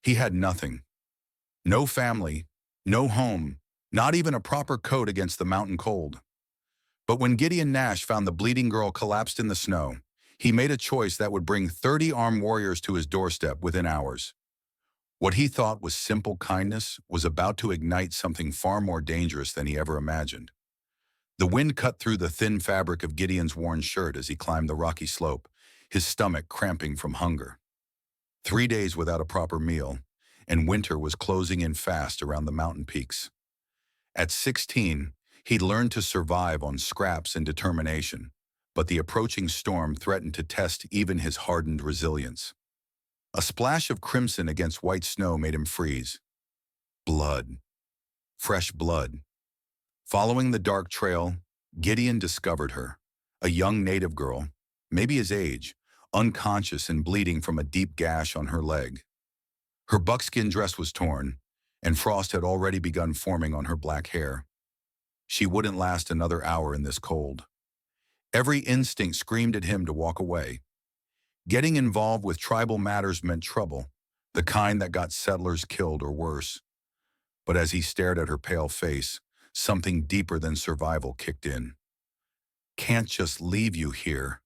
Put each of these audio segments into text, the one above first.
He had nothing. No family, no home, not even a proper coat against the mountain cold. But when Gideon Nash found the bleeding girl collapsed in the snow, he made a choice that would bring 30 armed warriors to his doorstep within hours. What he thought was simple kindness was about to ignite something far more dangerous than he ever imagined. The wind cut through the thin fabric of Gideon's worn shirt as he climbed the rocky slope, his stomach cramping from hunger. 3 days without a proper meal, and winter was closing in fast around the mountain peaks. At 16, he'd learned to survive on scraps and determination, but the approaching storm threatened to test even his hardened resilience. A splash of crimson against white snow made him freeze. Blood. Fresh blood. Following the dark trail, Gideon discovered her, a young native girl, maybe his age, unconscious and bleeding from a deep gash on her leg. Her buckskin dress was torn, and frost had already begun forming on her black hair. She wouldn't last another hour in this cold. Every instinct screamed at him to walk away. Getting involved with tribal matters meant trouble, the kind that got settlers killed or worse. But as he stared at her pale face, something deeper than survival kicked in. "Can't just leave you here,"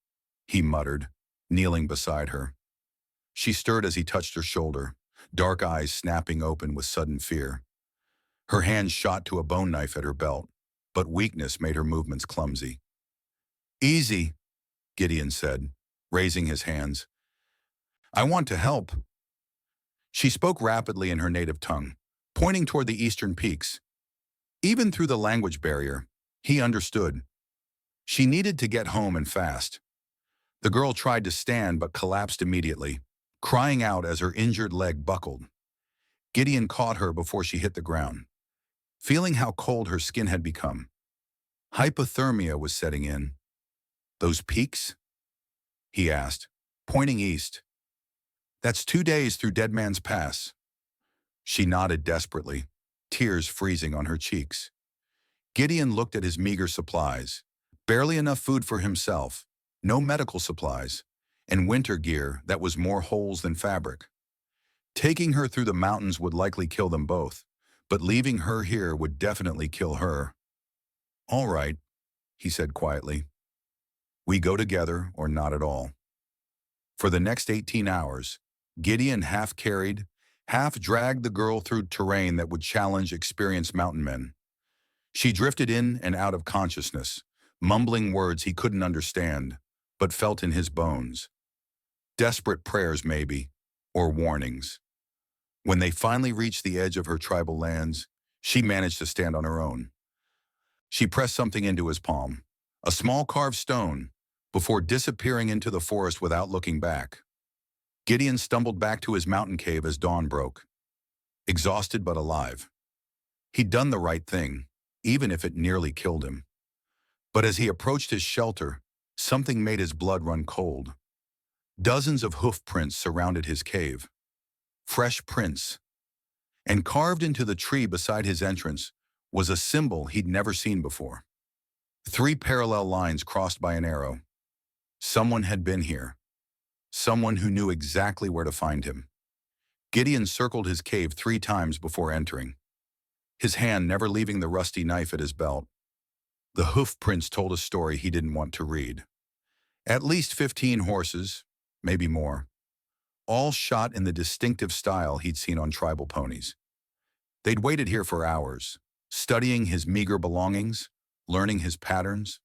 he muttered, kneeling beside her. She stirred as he touched her shoulder, dark eyes snapping open with sudden fear. Her hand shot to a bone knife at her belt, but weakness made her movements clumsy. "Easy," Gideon said, raising his hands. "I want to help." She spoke rapidly in her native tongue, pointing toward the eastern peaks. Even through the language barrier, he understood. She needed to get home and fast. The girl tried to stand but collapsed immediately, crying out as her injured leg buckled. Gideon caught her before she hit the ground, feeling how cold her skin had become. Hypothermia was setting in. "Those peaks?" he asked, pointing east. "That's 2 days through Dead Man's Pass." She nodded desperately, tears freezing on her cheeks. Gideon looked at his meager supplies, barely enough food for himself, no medical supplies, and winter gear that was more holes than fabric. Taking her through the mountains would likely kill them both, but leaving her here would definitely kill her. "All right," he said quietly. "We go together or not at all." For the next 18 hours, Gideon half carried, half dragged the girl through terrain that would challenge experienced mountain men. She drifted in and out of consciousness, mumbling words he couldn't understand, but felt in his bones. Desperate prayers maybe, or warnings. When they finally reached the edge of her tribal lands, she managed to stand on her own. She pressed something into his palm, a small carved stone, before disappearing into the forest without looking back. Gideon stumbled back to his mountain cave as dawn broke, exhausted but alive. He'd done the right thing, even if it nearly killed him. But as he approached his shelter, something made his blood run cold. Dozens of hoof prints surrounded his cave. Fresh prints. And carved into the tree beside his entrance was a symbol he'd never seen before. 3 parallel lines crossed by an arrow. Someone had been here. Someone who knew exactly where to find him. Gideon circled his cave 3 times before entering, his hand never leaving the rusty knife at his belt. The hoof prints told a story he didn't want to read. At least 15 horses, maybe more, all shot in the distinctive style he'd seen on tribal ponies. They'd waited here for hours, studying his meager belongings, learning his patterns.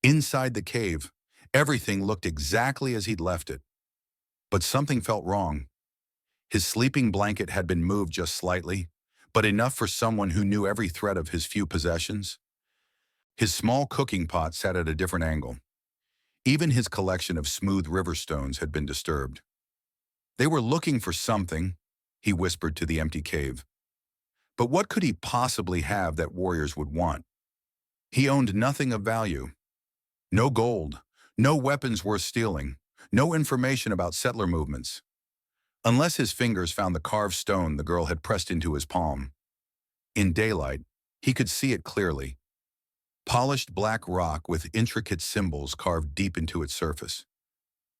Inside the cave, everything looked exactly as he'd left it. But something felt wrong. His sleeping blanket had been moved just slightly, but enough for someone who knew every thread of his few possessions. His small cooking pot sat at a different angle. Even his collection of smooth river stones had been disturbed. They were looking for something, he whispered to the empty cave. But what could he possibly have that warriors would want? He owned nothing of value. No gold, no weapons worth stealing, no information about settler movements. Unless his fingers found the carved stone the girl had pressed into his palm. In daylight, he could see it clearly. Polished black rock with intricate symbols carved deep into its surface.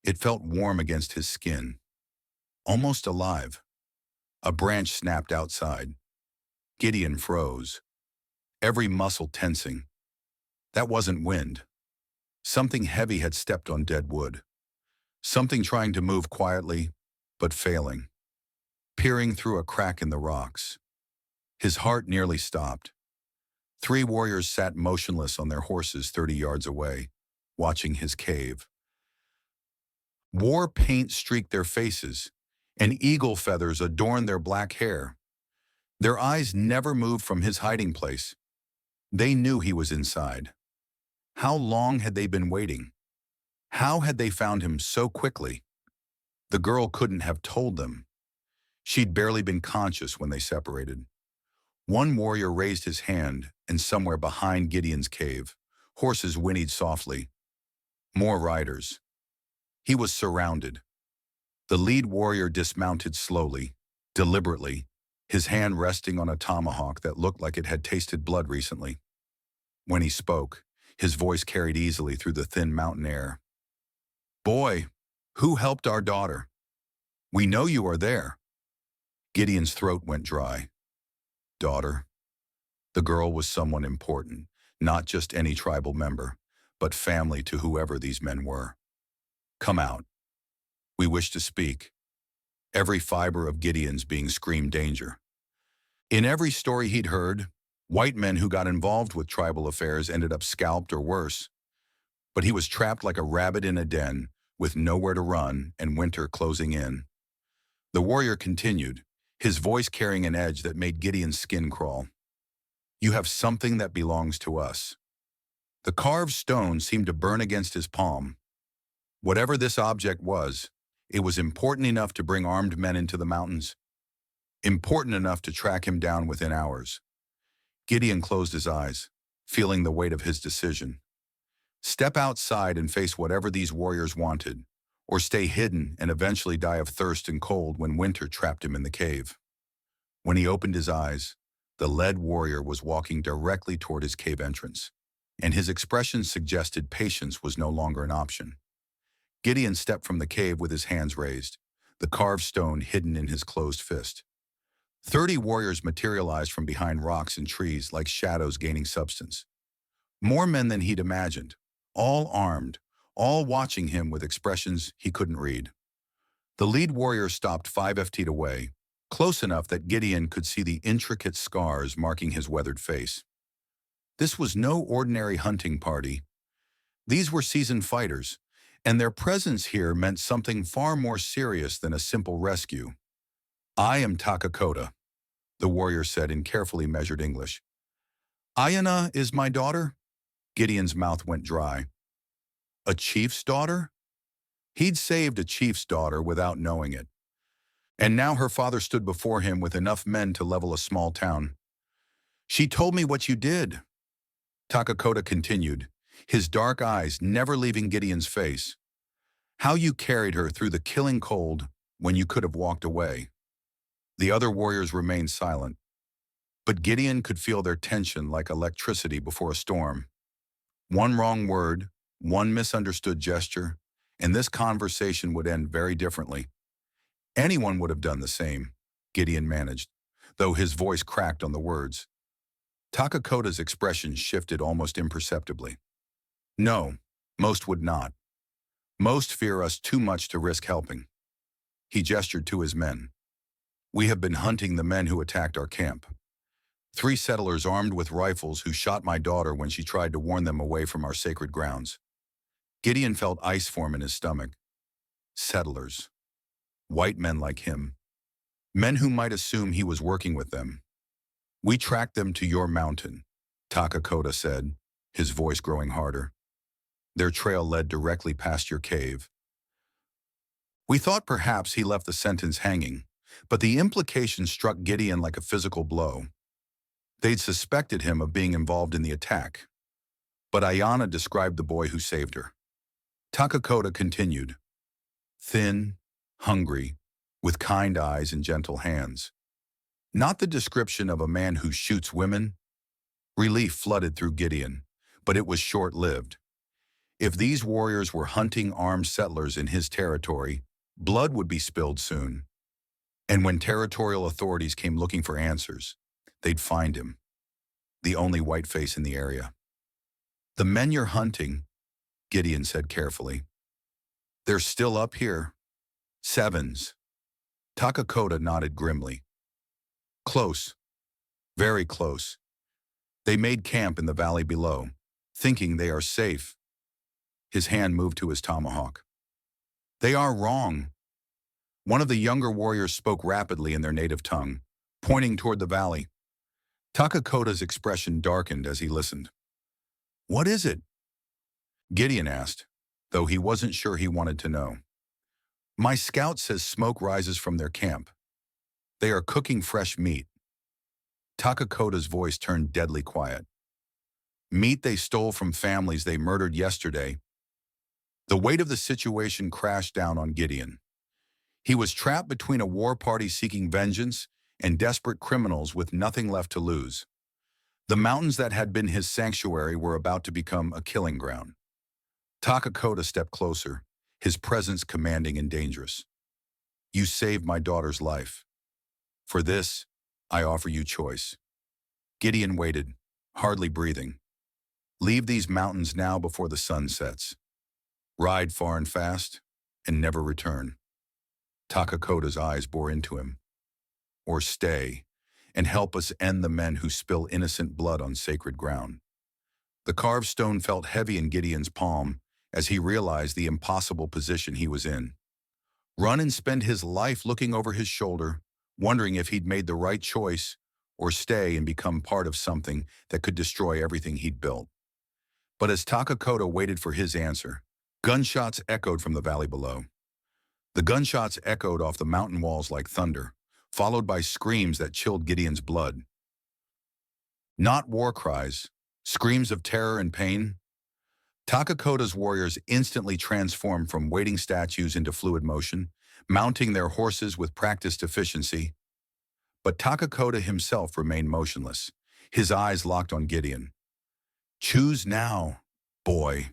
It felt warm against his skin, almost alive. A branch snapped outside. Gideon froze, every muscle tensing. That wasn't wind. Something heavy had stepped on dead wood. Something trying to move quietly, but failing. Peering through a crack in the rocks. His heart nearly stopped. 3 warriors sat motionless on their horses 30 yards away, watching his cave. War paint streaked their faces, and eagle feathers adorned their black hair. Their eyes never moved from his hiding place. They knew he was inside. How long had they been waiting? How had they found him so quickly? The girl couldn't have told them. She'd barely been conscious when they separated. One warrior raised his hand, and somewhere behind Gideon's cave, horses whinnied softly. More riders. He was surrounded. The lead warrior dismounted slowly, deliberately, his hand resting on a tomahawk that looked like it had tasted blood recently. When he spoke, his voice carried easily through the thin mountain air. "Boy, who helped our daughter? We know you are there." Gideon's throat went dry. Daughter. The girl was someone important, not just any tribal member, but family to whoever these men were. "Come out. We wish to speak." Every fiber of Gideon's being screamed danger. In every story he'd heard, white men who got involved with tribal affairs ended up scalped or worse. But he was trapped like a rabbit in a den, with nowhere to run and winter closing in. The warrior continued, his voice carrying an edge that made Gideon's skin crawl. "You have something that belongs to us." The carved stone seemed to burn against his palm. Whatever this object was, it was important enough to bring armed men into the mountains. Important enough to track him down within hours. Gideon closed his eyes, feeling the weight of his decision. Step outside and face whatever these warriors wanted, or stay hidden and eventually die of thirst and cold when winter trapped him in the cave. When he opened his eyes, the lead warrior was walking directly toward his cave entrance, and his expression suggested patience was no longer an option. Gideon stepped from the cave with his hands raised, the carved stone hidden in his closed fist. 30 warriors materialized from behind rocks and trees like shadows gaining substance. More men than he'd imagined, all armed, all watching him with expressions he couldn't read. The lead warrior stopped 5 feet away, close enough that Gideon could see the intricate scars marking his weathered face. This was no ordinary hunting party. These were seasoned fighters, and their presence here meant something far more serious than a simple rescue. "I am Takakota," the warrior said in carefully measured English. "Ayana is my daughter?" Gideon's mouth went dry. A chief's daughter? He'd saved a chief's daughter without knowing it. And now her father stood before him with enough men to level a small town. "She told me what you did," Takakota continued, his dark eyes never leaving Gideon's face. "How you carried her through the killing cold when you could have walked away." The other warriors remained silent, but Gideon could feel their tension like electricity before a storm. One wrong word, one misunderstood gesture, and this conversation would end very differently. Anyone would have done the same, Gideon managed, though his voice cracked on the words. Takakota's expression shifted almost imperceptibly. "No, most would not. Most fear us too much to risk helping." He gestured to his men. "We have been hunting the men who attacked our camp. 3 settlers armed with rifles who shot my daughter when she tried to warn them away from our sacred grounds." Gideon felt ice form in his stomach. Settlers. White men like him. Men who might assume he was working with them. "We tracked them to your mountain," Takakota said, his voice growing harder. "Their trail led directly past your cave." We thought perhaps he left the sentence hanging, but the implication struck Gideon like a physical blow. They'd suspected him of being involved in the attack. But Ayana described the boy who saved her. Takakota continued. Thin, hungry, with kind eyes and gentle hands. Not the description of a man who shoots women. Relief flooded through Gideon, but it was short-lived. If these warriors were hunting armed settlers in his territory, blood would be spilled soon. And when territorial authorities came looking for answers, they'd find him, the only white face in the area. "The men you're hunting," Gideon said carefully, "they're still up here. Sevens." Takakota nodded grimly. "Close, very close. They made camp in the valley below, thinking they are safe." His hand moved to his tomahawk. "They are wrong." One of the younger warriors spoke rapidly in their native tongue, pointing toward the valley. Takakota's expression darkened as he listened. "What is it?" Gideon asked, though he wasn't sure he wanted to know. "My scout says smoke rises from their camp. They are cooking fresh meat." Takakota's voice turned deadly quiet. "Meat they stole from families they murdered yesterday." The weight of the situation crashed down on Gideon. He was trapped between a war party seeking vengeance and desperate criminals with nothing left to lose. The mountains that had been his sanctuary were about to become a killing ground. Takakota stepped closer, his presence commanding and dangerous. "You saved my daughter's life. For this, I offer you choice." Gideon waited, hardly breathing. "Leave these mountains now before the sun sets. Ride far and fast, and never return." Takakota's eyes bore into him. "Or stay, and help us end the men who spill innocent blood on sacred ground." The carved stone felt heavy in Gideon's palm as he realized the impossible position he was in. Run and spend his life looking over his shoulder, wondering if he'd made the right choice, or stay and become part of something that could destroy everything he'd built. But as Takakota waited for his answer, gunshots echoed from the valley below. The gunshots echoed off the mountain walls like thunder, followed by screams that chilled Gideon's blood. Not war cries, screams of terror and pain. Takakota's warriors instantly transformed from waiting statues into fluid motion, mounting their horses with practiced efficiency. But Takakota himself remained motionless, his eyes locked on Gideon. "Choose now, boy.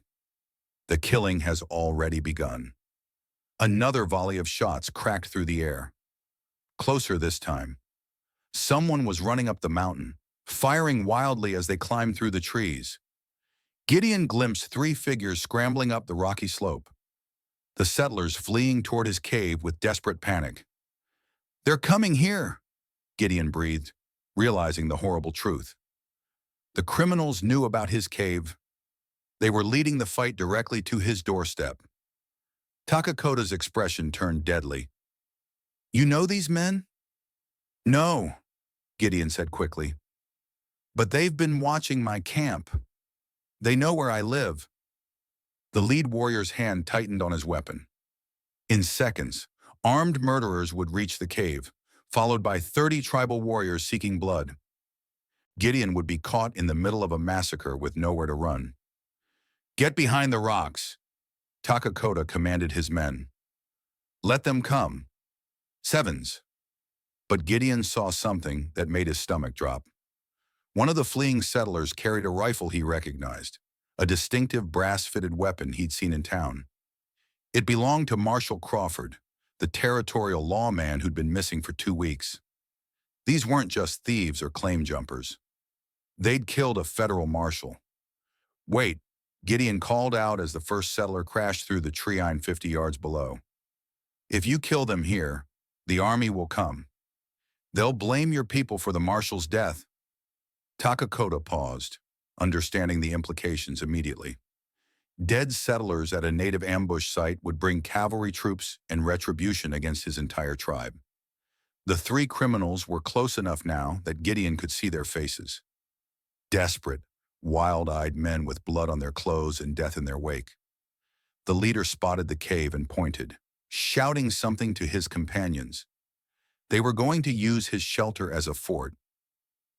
The killing has already begun." Another volley of shots cracked through the air. Closer this time. Someone was running up the mountain, firing wildly as they climbed through the trees. Gideon glimpsed three figures scrambling up the rocky slope, the settlers fleeing toward his cave with desperate panic. "They're coming here," Gideon breathed, realizing the horrible truth. The criminals knew about his cave. They were leading the fight directly to his doorstep. Takakota's expression turned deadly. "You know these men?" "No," Gideon said quickly. "But they've been watching my camp. They know where I live." The lead warrior's hand tightened on his weapon. In seconds, armed murderers would reach the cave, followed by 30 tribal warriors seeking blood. Gideon would be caught in the middle of a massacre with nowhere to run. "Get behind the rocks," Takakota commanded his men. "Let them come. Sevens." But Gideon saw something that made his stomach drop. One of the fleeing settlers carried a rifle he recognized, a distinctive brass-fitted weapon he'd seen in town. It belonged to Marshal Crawford, the territorial lawman who'd been missing for 2 weeks. These weren't just thieves or claim jumpers. They'd killed a federal marshal. "Wait," Gideon called out as the first settler crashed through the tree line 50 yards below. "If you kill them here, the army will come. They'll blame your people for the marshal's death." Takakota paused, understanding the implications immediately. Dead settlers at a native ambush site would bring cavalry troops and retribution against his entire tribe. The three criminals were close enough now that Gideon could see their faces. Desperate, wild-eyed men with blood on their clothes and death in their wake. The leader spotted the cave and pointed, shouting something to his companions. They were going to use his shelter as a fort.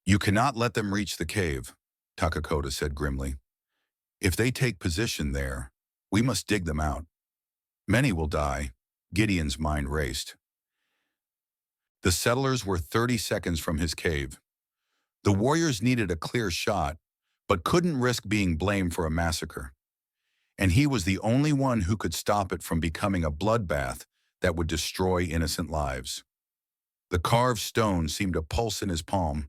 "You cannot let them reach the cave," Takakota said grimly. "If they take position there, we must dig them out. Many will die." Gideon's mind raced. The settlers were 30 seconds from his cave. The warriors needed a clear shot, but couldn't risk being blamed for a massacre. And he was the only one who could stop it from becoming a bloodbath that would destroy innocent lives. The carved stone seemed to pulse in his palm,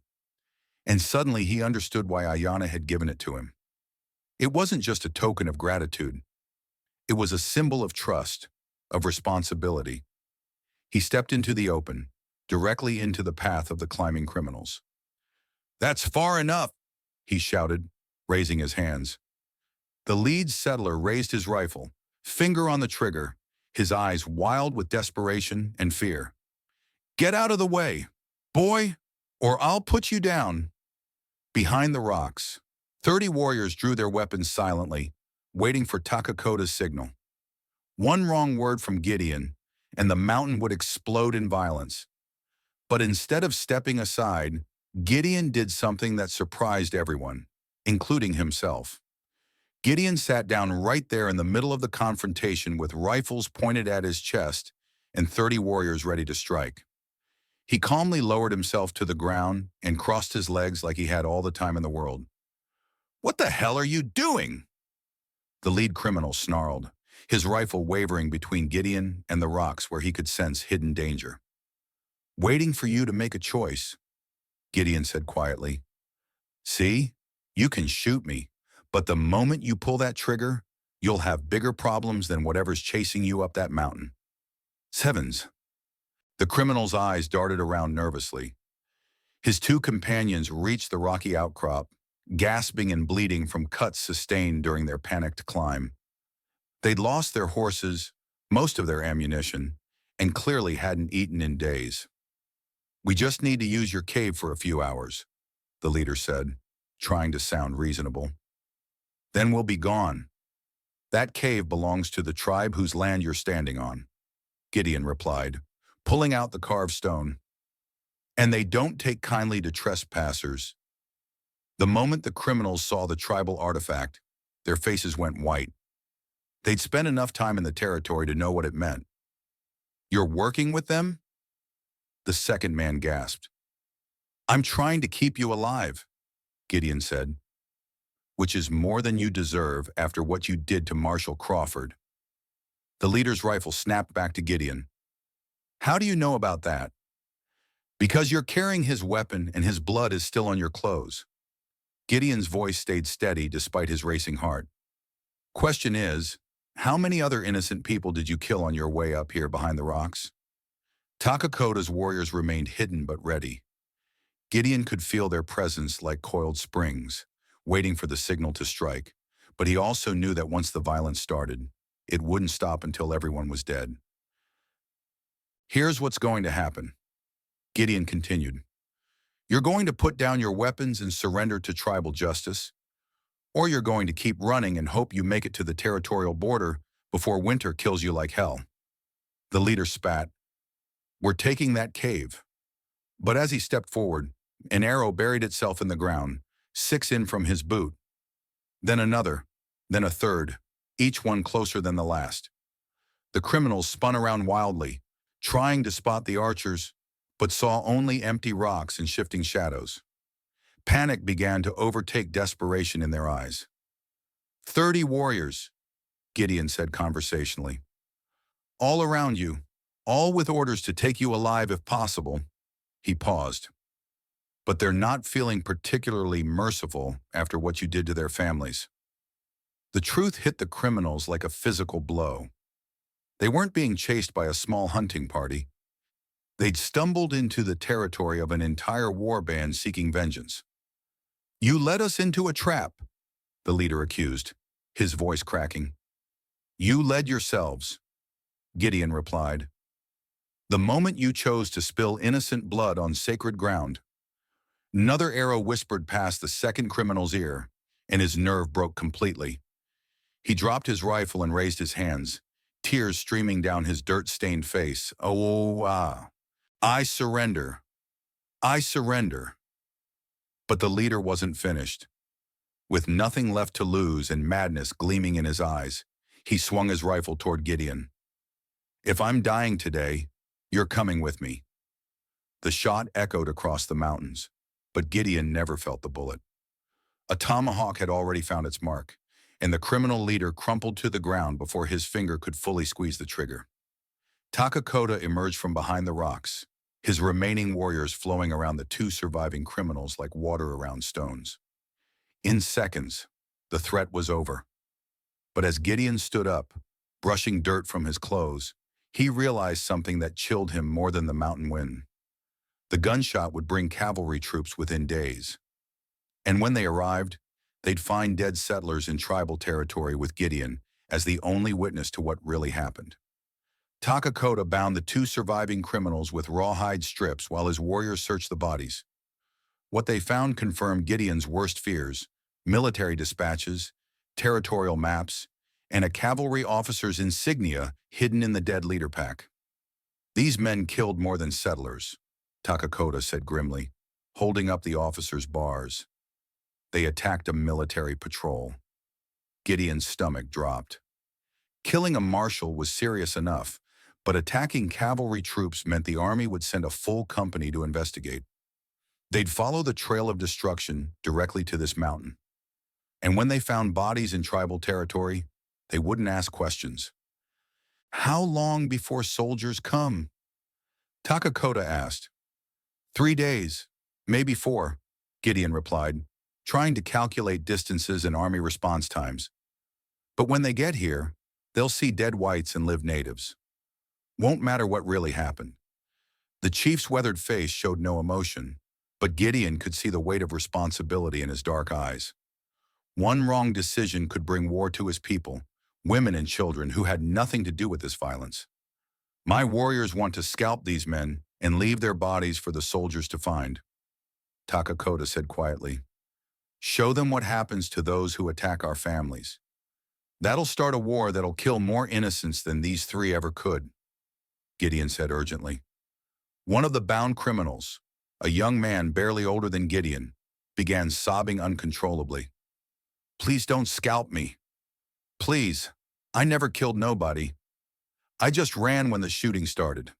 and suddenly he understood why Ayana had given it to him. It wasn't just a token of gratitude. It was a symbol of trust, of responsibility. He stepped into the open, directly into the path of the climbing criminals. "That's far enough," he shouted, raising his hands. The lead settler raised his rifle, finger on the trigger, his eyes wild with desperation and fear. "Get out of the way, boy, or I'll put you down." Behind the rocks, 30 warriors drew their weapons silently, waiting for Takakota's signal. One wrong word from Gideon, and the mountain would explode in violence. But instead of stepping aside, Gideon did something that surprised everyone, including himself. Gideon sat down right there in the middle of the confrontation with rifles pointed at his chest and 30 warriors ready to strike. He calmly lowered himself to the ground and crossed his legs like he had all the time in the world. "What the hell are you doing?" The lead criminal snarled, his rifle wavering between Gideon and the rocks where he could sense hidden danger. "Waiting for you to make a choice," Gideon said quietly. "See, you can shoot me, but the moment you pull that trigger, you'll have bigger problems than whatever's chasing you up that mountain." Sevens. The criminal's eyes darted around nervously. His two companions reached the rocky outcrop, gasping and bleeding from cuts sustained during their panicked climb. They'd lost their horses, most of their ammunition, and clearly hadn't eaten in days. "We just need to use your cave for a few hours," the leader said, trying to sound reasonable. "Then we'll be gone." "That cave belongs to the tribe whose land you're standing on," Gideon replied, pulling out the carved stone. "And they don't take kindly to trespassers." The moment the criminals saw the tribal artifact, their faces went white. They'd spent enough time in the territory to know what it meant. "You're working with them?" The second man gasped. "I'm trying to keep you alive," Gideon said. "Which is more than you deserve after what you did to Marshal Crawford." The leader's rifle snapped back to Gideon. "How do you know about that?" "Because you're carrying his weapon and his blood is still on your clothes." Gideon's voice stayed steady despite his racing heart. "Question is, how many other innocent people did you kill on your way up here behind the rocks?" Takakota's warriors remained hidden but ready. Gideon could feel their presence like coiled springs, waiting for the signal to strike, but he also knew that once the violence started, it wouldn't stop until everyone was dead. "Here's what's going to happen," Gideon continued. "You're going to put down your weapons and surrender to tribal justice, or you're going to keep running and hope you make it to the territorial border before winter kills you like hell." The leader spat. "We're taking that cave." But as he stepped forward, an arrow buried itself in the ground, 6 in from his boot. Then another, then a third, each one closer than the last. The criminals spun around wildly, trying to spot the archers, but saw only empty rocks and shifting shadows. Panic began to overtake desperation in their eyes. 30 warriors," Gideon said conversationally. "All around you, all with orders to take you alive if possible." He paused. "But they're not feeling particularly merciful after what you did to their families." The truth hit the criminals like a physical blow. They weren't being chased by a small hunting party. They'd stumbled into the territory of an entire war band seeking vengeance. "You led us into a trap," the leader accused, his voice cracking. "You led yourselves," Gideon replied. "The moment you chose to spill innocent blood on sacred ground." Another arrow whispered past the second criminal's ear, and his nerve broke completely. He dropped his rifle and raised his hands, tears streaming down his dirt-stained face. I surrender. I surrender." But the leader wasn't finished. With nothing left to lose and madness gleaming in his eyes, he swung his rifle toward Gideon. "If I'm dying today, you're coming with me." The shot echoed across the mountains, but Gideon never felt the bullet. A tomahawk had already found its mark, and the criminal leader crumpled to the ground before his finger could fully squeeze the trigger. Takakota emerged from behind the rocks, his remaining warriors flowing around the two surviving criminals like water around stones. In seconds, the threat was over. But as Gideon stood up, brushing dirt from his clothes, he realized something that chilled him more than the mountain wind. The gunshot would bring cavalry troops within days. And when they arrived, they'd find dead settlers in tribal territory with Gideon as the only witness to what really happened. Takakota bound the two surviving criminals with rawhide strips while his warriors searched the bodies. What they found confirmed Gideon's worst fears: military dispatches, territorial maps, and a cavalry officer's insignia hidden in the dead leader pack. "These men killed more than settlers," Takakota said grimly, holding up the officer's bars. "They attacked a military patrol." Gideon's stomach dropped. Killing a marshal was serious enough, but attacking cavalry troops meant the army would send a full company to investigate. They'd follow the trail of destruction directly to this mountain. And when they found bodies in tribal territory, they wouldn't ask questions. "How long before soldiers come?" Takakota asked. 3 days, maybe 4, Gideon replied, trying to calculate distances and army response times. "But when they get here, they'll see dead whites and live natives. Won't matter what really happened." The chief's weathered face showed no emotion, but Gideon could see the weight of responsibility in his dark eyes. One wrong decision could bring war to his people, women and children who had nothing to do with this violence. "My warriors want to scalp these men and leave their bodies for the soldiers to find," Takakota said quietly. "Show them what happens to those who attack our families. That'll start a war that'll kill more innocents than these 3 ever could," Gideon said urgently. One of the bound criminals, a young man barely older than Gideon, began sobbing uncontrollably. "Please don't scalp me. Please, I never killed nobody. I just ran when the shooting started."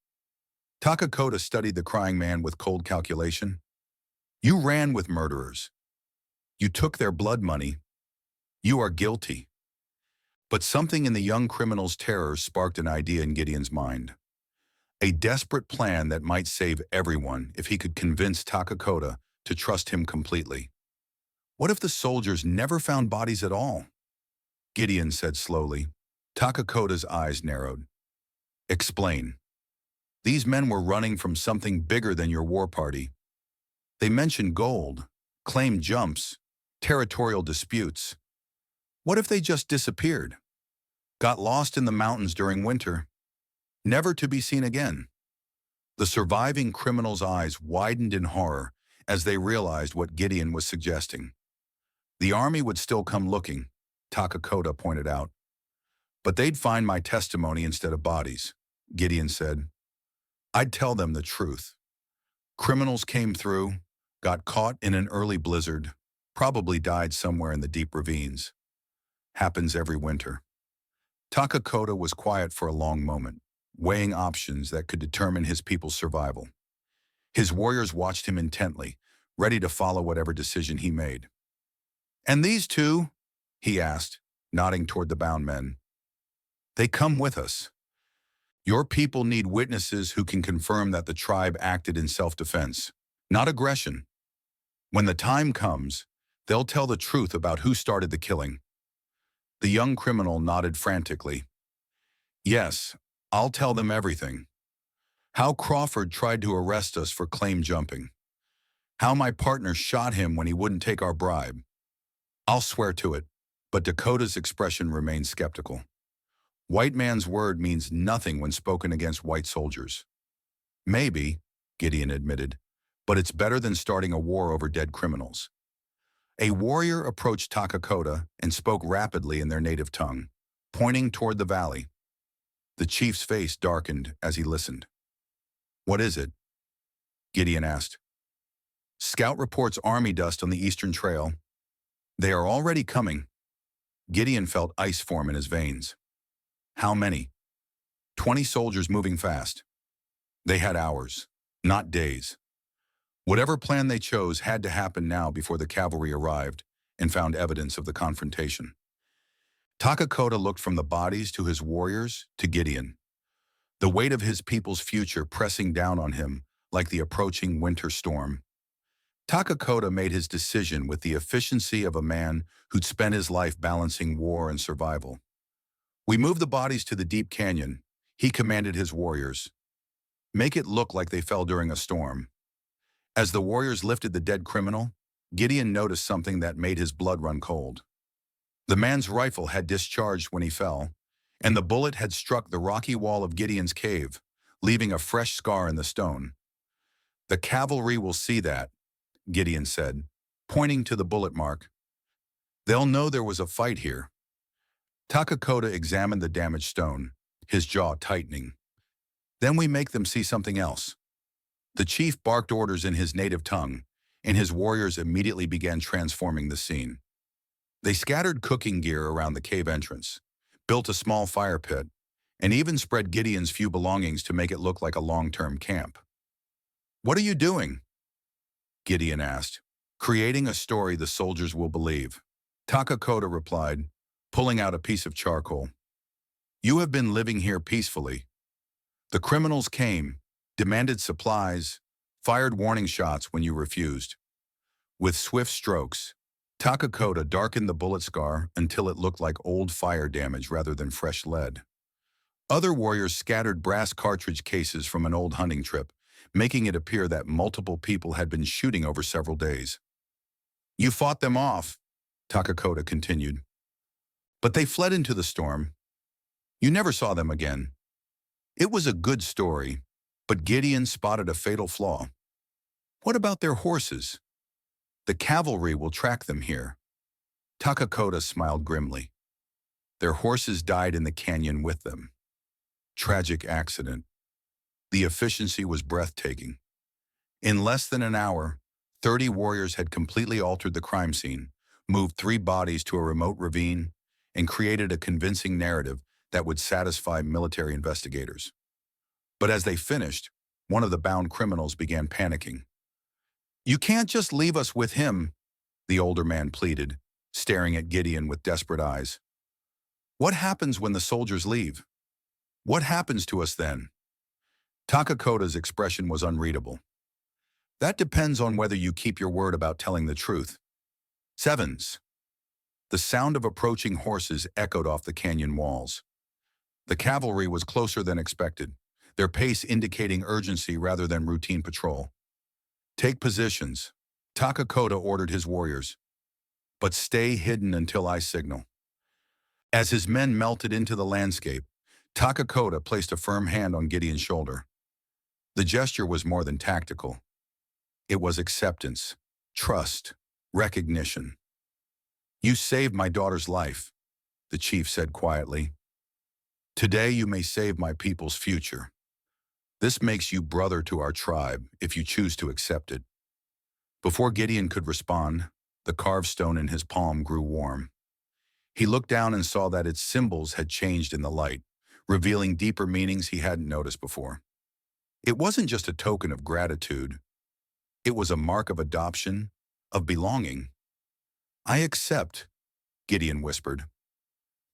Takakota studied the crying man with cold calculation. "You ran with murderers. You took their blood money. You are guilty." But something in the young criminal's terror sparked an idea in Gideon's mind. A desperate plan that might save everyone if he could convince Takakota to trust him completely. What if the soldiers never found bodies at all? Gideon said slowly. Takakota's eyes narrowed. "Explain." "These men were running from something bigger than your war party. They mentioned gold, claimed jumps, territorial disputes. What if they just disappeared? Got lost in the mountains during winter, never to be seen again?" The surviving criminals' eyes widened in horror as they realized what Gideon was suggesting. "The army would still come looking," Takakota pointed out. "But they'd find my testimony instead of bodies," Gideon said. "I'd tell them the truth. Criminals came through, got caught in an early blizzard, probably died somewhere in the deep ravines. Happens every winter." Takakota was quiet for a long moment, weighing options that could determine his people's survival. His warriors watched him intently, ready to follow whatever decision he made. "And these two?" he asked, nodding toward the bound men. "They come with us. Your people need witnesses who can confirm that the tribe acted in self-defense, not aggression. When the time comes, they'll tell the truth about who started the killing." The young criminal nodded frantically. "Yes, I'll tell them everything. How Crawford tried to arrest us for claim jumping. How my partner shot him when he wouldn't take our bribe. I'll swear to it." But Dakota's expression remained skeptical. White man's word means nothing when spoken against white soldiers. "Maybe," Gideon admitted, "but it's better than starting a war over dead criminals." A warrior approached Takakota and spoke rapidly in their native tongue, pointing toward the valley. The chief's face darkened as he listened. "What is it?" Gideon asked. "Scout reports army dust on the eastern trail. They are already coming." Gideon felt ice form in his veins. "How many?" 20 soldiers moving fast. They had hours, not days. Whatever plan they chose had to happen now before the cavalry arrived and found evidence of the confrontation. Takakota looked from the bodies to his warriors to Gideon, the weight of his people's future pressing down on him like the approaching winter storm. Takakota made his decision with the efficiency of a man who'd spent his life balancing war and survival. "We move the bodies to the deep canyon," he commanded his warriors. "Make it look like they fell during a storm." As the warriors lifted the dead criminal, Gideon noticed something that made his blood run cold. The man's rifle had discharged when he fell, and the bullet had struck the rocky wall of Gideon's cave, leaving a fresh scar in the stone. "The cavalry will see that," Gideon said, pointing to the bullet mark. "They'll know there was a fight here." Takakota examined the damaged stone, his jaw tightening. "Then we make them see something else." The chief barked orders in his native tongue, and his warriors immediately began transforming the scene. They scattered cooking gear around the cave entrance, built a small fire pit, and even spread Gideon's few belongings to make it look like a long-term camp. "What are you doing?" Gideon asked. "Creating a story the soldiers will believe," Takakota replied, pulling out a piece of charcoal. "You have been living here peacefully. The criminals came, demanded supplies, fired warning shots when you refused." With swift strokes, Takakota darkened the bullet scar until it looked like old fire damage rather than fresh lead. Other warriors scattered brass cartridge cases from an old hunting trip, making it appear that multiple people had been shooting over several days. "You fought them off," Takakota continued. "But they fled into the storm. You never saw them again." It was a good story, but Gideon spotted a fatal flaw. "What about their horses?" "The cavalry will track them here." Takakota smiled grimly. "Their horses died in the canyon with them." Tragic accident. The efficiency was breathtaking. In less than an hour, 30 warriors had completely altered the crime scene, moved 3 bodies to a remote ravine, and created a convincing narrative that would satisfy military investigators. But as they finished, one of the bound criminals began panicking. "You can't just leave us with him," the older man pleaded, staring at Gideon with desperate eyes. "What happens when the soldiers leave? What happens to us then?" Takakota's expression was unreadable. "That depends on whether you keep your word about telling the truth." Sevens. The sound of approaching horses echoed off the canyon walls. The cavalry was closer than expected, their pace indicating urgency rather than routine patrol. "Take positions," Takakota ordered his warriors, "but stay hidden until I signal." As his men melted into the landscape, Takakota placed a firm hand on Gideon's shoulder. The gesture was more than tactical. It was acceptance, trust, recognition. "You saved my daughter's life," the chief said quietly. "Today you may save my people's future. This makes you brother to our tribe if you choose to accept it." Before Gideon could respond, the carved stone in his palm grew warm. He looked down and saw that its symbols had changed in the light, revealing deeper meanings he hadn't noticed before. It wasn't just a token of gratitude. It was a mark of adoption, of belonging. "I accept," Gideon whispered.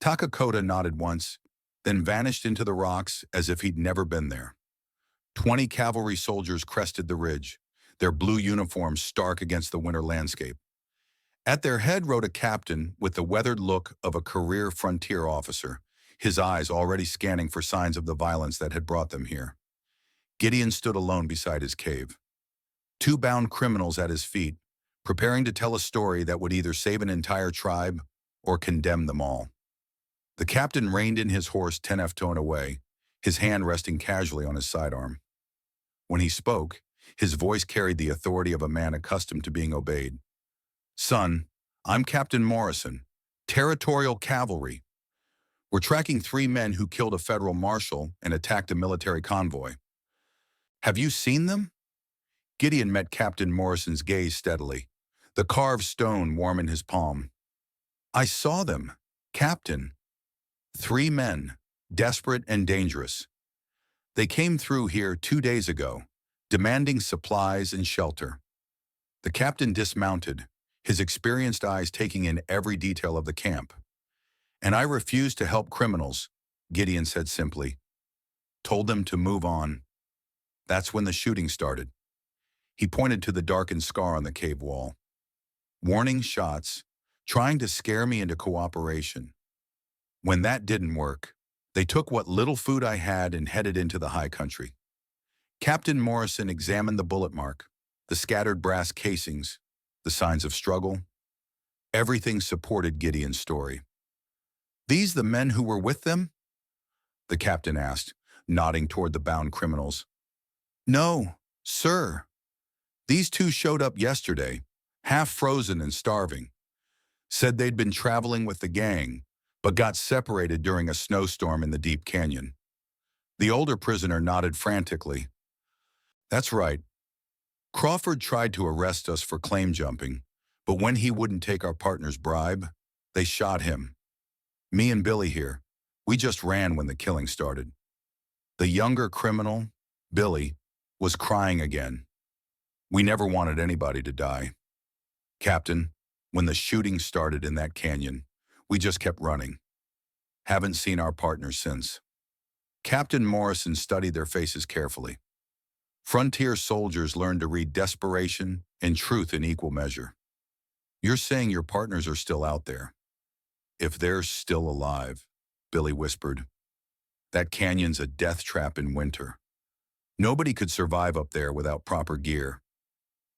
Takakota nodded once, then vanished into the rocks as if he'd never been there. 20 cavalry soldiers crested the ridge, their blue uniforms stark against the winter landscape. At their head rode a captain with the weathered look of a career frontier officer, his eyes already scanning for signs of the violence that had brought them here. Gideon stood alone beside his cave. 2 bound criminals at his feet, preparing to tell a story that would either save an entire tribe or condemn them all. The captain reined in his horse 10 tone away, his hand resting casually on his sidearm. When he spoke, his voice carried the authority of a man accustomed to being obeyed. "Son, I'm Captain Morrison, Territorial Cavalry. We're tracking 3 men who killed a federal marshal and attacked a military convoy." "Have you seen them?" Gideon met Captain Morrison's gaze steadily, the carved stone warm in his palm. "I saw them, Captain. 3 men, desperate and dangerous. They came through here 2 days ago, demanding supplies and shelter." The captain dismounted, his experienced eyes taking in every detail of the camp. "And I refused to help criminals," Gideon said simply. "Told them to move on." That's when the shooting started. He pointed to the darkened scar on the cave wall. Warning shots, trying to scare me into cooperation. When that didn't work, they took what little food I had and headed into the high country. Captain Morrison examined the bullet mark, the scattered brass casings, the signs of struggle. Everything supported Gideon's story. "These the men who were with them?" the captain asked, nodding toward the bound criminals. "No, sir. These two showed up yesterday, half frozen and starving. Said they'd been traveling with the gang, but got separated during a snowstorm in the deep canyon." The older prisoner nodded frantically. "That's right. Crawford tried to arrest us for claim jumping, but when he wouldn't take our partner's bribe, they shot him. Me and Billy here, we just ran when the killing started." The younger criminal, Billy, was crying again. "We never wanted anybody to die. Captain, when the shooting started in that canyon, we just kept running. Haven't seen our partners since." Captain Morrison studied their faces carefully. Frontier soldiers learned to read desperation and truth in equal measure. "You're saying your partners are still out there?" "If they're still alive," Billy whispered. "That canyon's a death trap in winter. Nobody could survive up there without proper gear."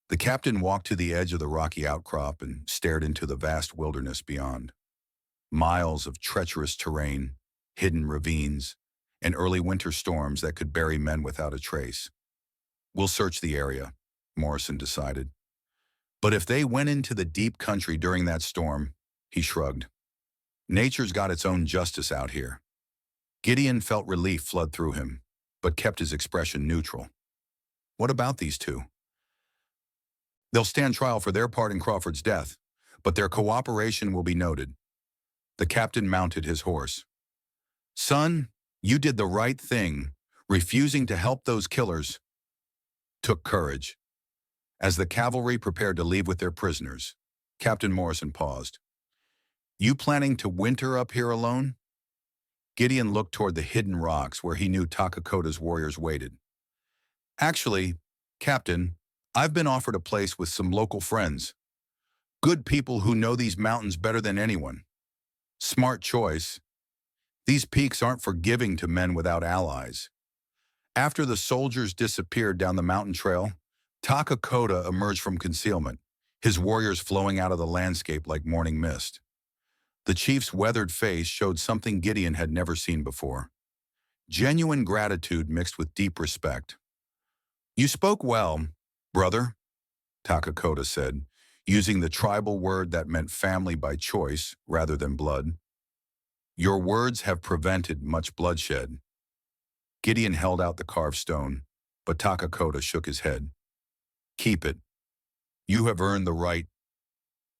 The captain walked to the edge of the rocky outcrop and stared into the vast wilderness beyond. Miles of treacherous terrain, hidden ravines, and early winter storms that could bury men without a trace. "We'll search the area," Morrison decided. "But if they went into the deep country during that storm," he shrugged. "Nature's got its own justice out here." Gideon felt relief flood through him, but kept his expression neutral. "What about these two?" "They'll stand trial for their part in Crawford's death, but their cooperation will be noted." The captain mounted his horse. "Son, you did the right thing. Refusing to help those killers took courage." As the cavalry prepared to leave with their prisoners, Captain Morrison paused. "You planning to winter up here alone?" Gideon looked toward the hidden rocks where he knew Takakota's warriors waited. "Actually, Captain, I've been offered a place with some local friends. Good people who know these mountains better than anyone." "Smart choice. These peaks aren't forgiving to men without allies." After the soldiers disappeared down the mountain trail, Takakota emerged from concealment, his warriors flowing out of the landscape like morning mist. The chief's weathered face showed something Gideon had never seen before. Genuine gratitude mixed with deep respect. "You spoke well, brother," Takakota said, using the tribal word that meant family by choice rather than blood. "Your words have prevented much bloodshed." Gideon held out the carved stone, but Takakota shook his head. "Keep it. You have earned the right."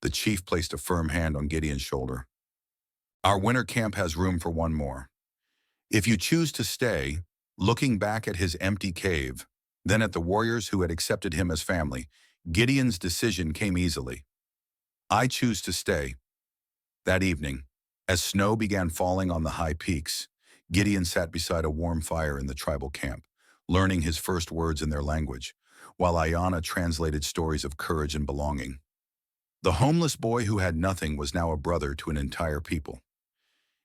The chief placed a firm hand on Gideon's shoulder. "Our winter camp has room for one more. If you choose to stay," looking back at his empty cave, then at the warriors who had accepted him as family, Gideon's decision came easily. "I choose to stay." That evening, as snow began falling on the high peaks, Gideon sat beside a warm fire in the tribal camp, learning his first words in their language, while Ayana translated stories of courage and belonging. The homeless boy who had nothing was now a brother to an entire people.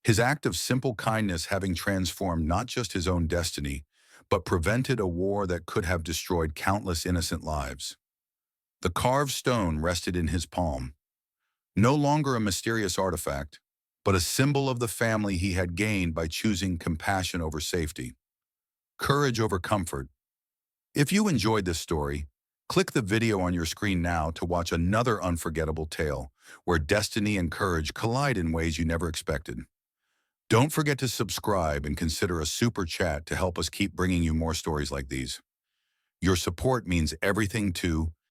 His act of simple kindness having transformed not just his own destiny, but prevented a war that could have destroyed countless innocent lives. The carved stone rested in his palm, no longer a mysterious artifact, but a symbol of the family he had gained by choosing compassion over safety, courage over comfort. If you enjoyed this story, click the video on your screen now to watch another unforgettable tale where destiny and courage collide in ways you never expected. Don't forget to subscribe and consider a super chat to help us keep bringing you more stories like these. Your support means everything to